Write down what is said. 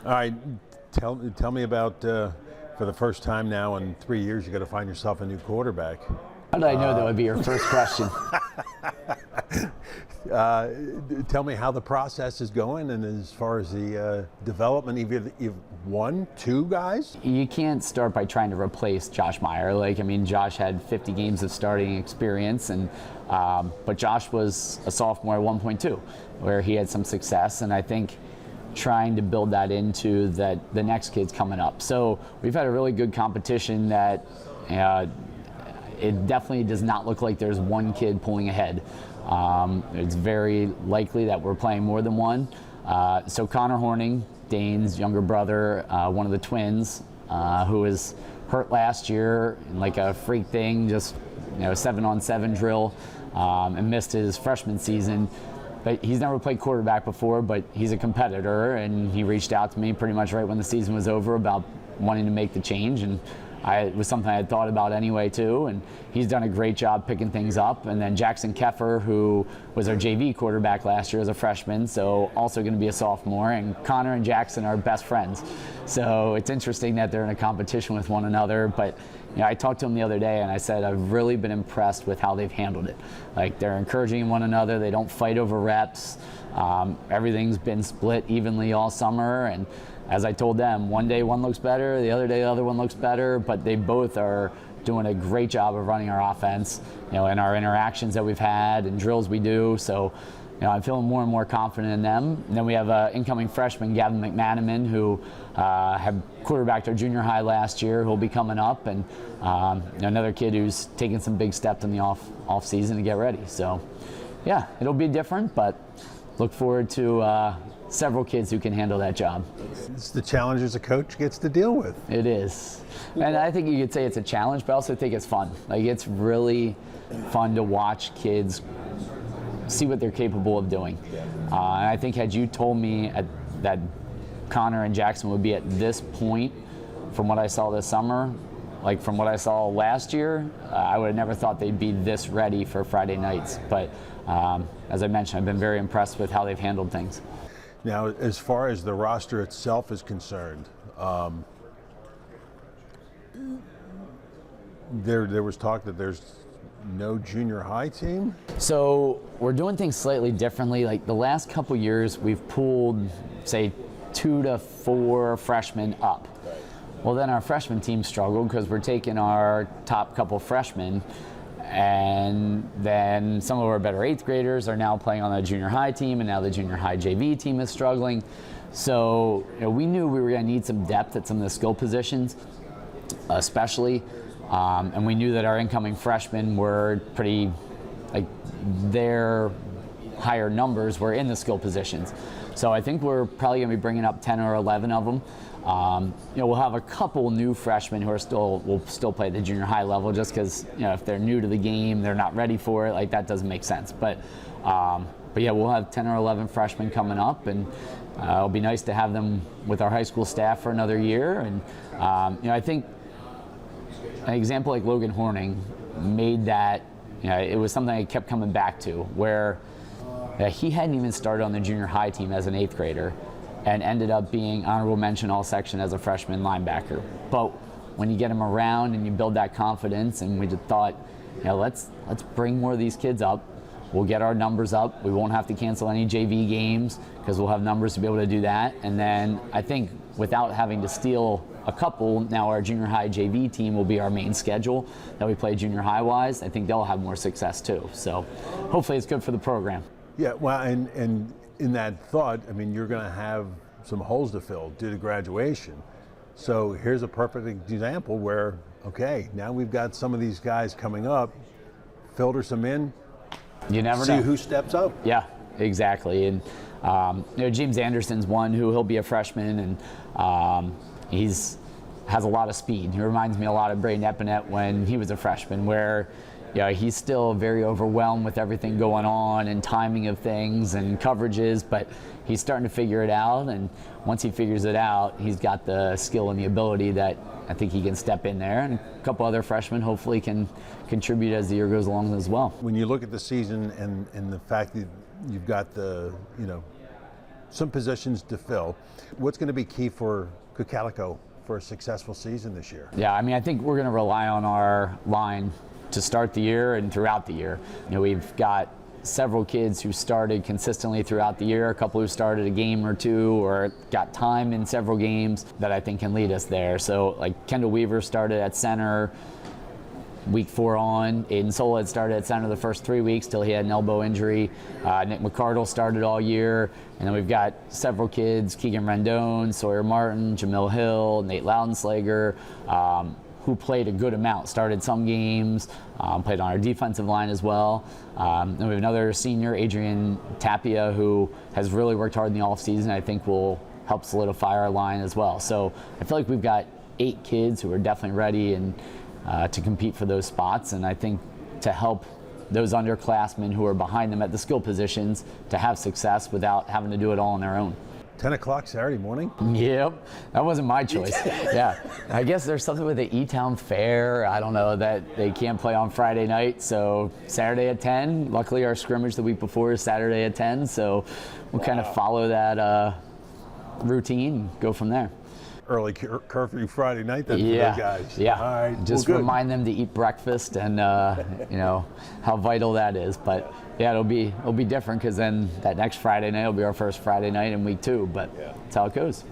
All right, tell me about for the first time now in 3 years, you got to find yourself a new quarterback. How did I know that would be your first question? Tell me how the process is going, and as far as the development, you've one, two guys. You can't start by trying to replace Josh Meyer. Josh had 50 games of starting experience, and but Josh was a sophomore at 1.2, where he had some success, and I think trying to build that into the next kids coming up. So we've had a really good competition that it definitely does not look like there's one kid pulling ahead. It's very likely that we're playing more than one. So Connor Horning, Dane's younger brother, one of the twins, who was hurt last year in like a freak thing, just 7-on-7 drill, and missed his freshman season. But he's never played quarterback before, but he's a competitor, and he reached out to me pretty much right when the season was over about wanting to make the change, and it was something I had thought about anyway too, and he's done a great job picking things up. And then Jackson Keffer, who was our JV quarterback last year as a freshman, so also going to be a sophomore, and Connor and Jackson are best friends. So it's interesting that they're in a competition with one another, but I talked to them the other day and I said I've really been impressed with how they've handled it. Like, they're encouraging one another, they don't fight over reps, everything's been split evenly all summer, and as I told them, one day one looks better, the other day the other one looks better, but they both are doing a great job of running our offense, in our interactions that we've had and drills we do. So, I'm feeling more and more confident in them. And then we have an incoming freshman, Gavin McManaman, who had quarterbacked our junior high last year, who'll be coming up, and another kid who's taking some big steps in the off season to get ready. So, yeah, it'll be different, but look forward to several kids who can handle that job. It's the challenges a coach gets to deal with. It is. And I think you could say it's a challenge, but I also think it's fun. Like, it's really fun to watch kids see what they're capable of doing. And I think had you told me that Connor and Jackson would be at this point from what I saw this summer, like from what I saw last year, I would have never thought they'd be this ready for Friday nights. But as I mentioned, I've been very impressed with how they've handled things. Now, as far as the roster itself is concerned, there was talk that there's no junior high team? So we're doing things slightly differently. Like, the last couple years, we've pulled, say, 2 to 4 freshmen up. Right. Well, then our freshman team struggled because we're taking our top couple freshmen, and then some of our better 8th graders are now playing on the junior high team, and now the junior high JV team is struggling. So we knew we were going to need some depth at some of the skill positions, especially. And we knew that our incoming freshmen were pretty, their higher numbers were in the skill positions. So I think we're probably going to be bringing up 10 or 11 of them. We'll have a couple new freshmen who will still play at the junior high level, just because if they're new to the game, they're not ready for it. Like, that doesn't make sense. But yeah, we'll have 10 or 11 freshmen coming up, and it'll be nice to have them with our high school staff for another year. And I think an example like Logan Horning made that, it was something I kept coming back to, where he hadn't even started on the junior high team as an 8th grader and ended up being honorable mention all section as a freshman linebacker. But when you get him around and you build that confidence, and we just thought, let's bring more of these kids up. We'll get our numbers up. We won't have to cancel any JV games because we'll have numbers to be able to do that. And then I think without having to steal a couple, now our junior high JV team will be our main schedule that we play junior high wise. I think they'll have more success too. So hopefully it's good for the program. Yeah, well, and in that thought, you're going to have some holes to fill due to graduation. So here's a perfect example where, okay, now we've got some of these guys coming up, filter some in. You never see know who steps up. Yeah, exactly. And James Anderson's one who he'll be a freshman, and has a lot of speed. He reminds me a lot of Braden Epinette when he was a freshman, where he's still very overwhelmed with everything going on and timing of things and coverages, but he's starting to figure it out. And once he figures it out, he's got the skill and the ability that I think he can step in there. And a couple other freshmen hopefully can contribute as the year goes along as well. When you look at the season and the fact that you've got the some positions to fill. What's going to be key for Cocalico for a successful season this year? Yeah, I mean, I think we're going to rely on our line to start the year and throughout the year. You know, we've got several kids who started consistently throughout the year, a couple who started a game or two or got time in several games that I think can lead us there. So like Kendall Weaver started at center week 4 on. Aiden Sola had started at center the first 3 weeks till he had an elbow injury. Nick McCardle started all year. And then we've got several kids, Keegan Rendon, Sawyer Martin, Jamil Hill, Nate Loudenslager, who played a good amount, started some games, played on our defensive line as well. And we have another senior, Adrian Tapia, who has really worked hard in the offseason. I think will help solidify our line as well. So I feel like we've got 8 kids who are definitely ready and to compete for those spots. And I think to help those underclassmen who are behind them at the skill positions to have success without having to do it all on their own. 10 o'clock Saturday morning? Yep, that wasn't my choice. Yeah, I guess there's something with the E-Town Fair. I don't know, that they can't play on Friday night, so Saturday at 10. Luckily, our scrimmage the week before is Saturday at 10, so we'll kind of follow that routine and go from there. Early curfew Friday night then for Yeah, those guys. yeah. All right. Just well, good. remind them to eat breakfast and you know how vital that is. But yeah, it'll be different because then that next Friday night will be our first Friday night in week 2. But that's how it goes.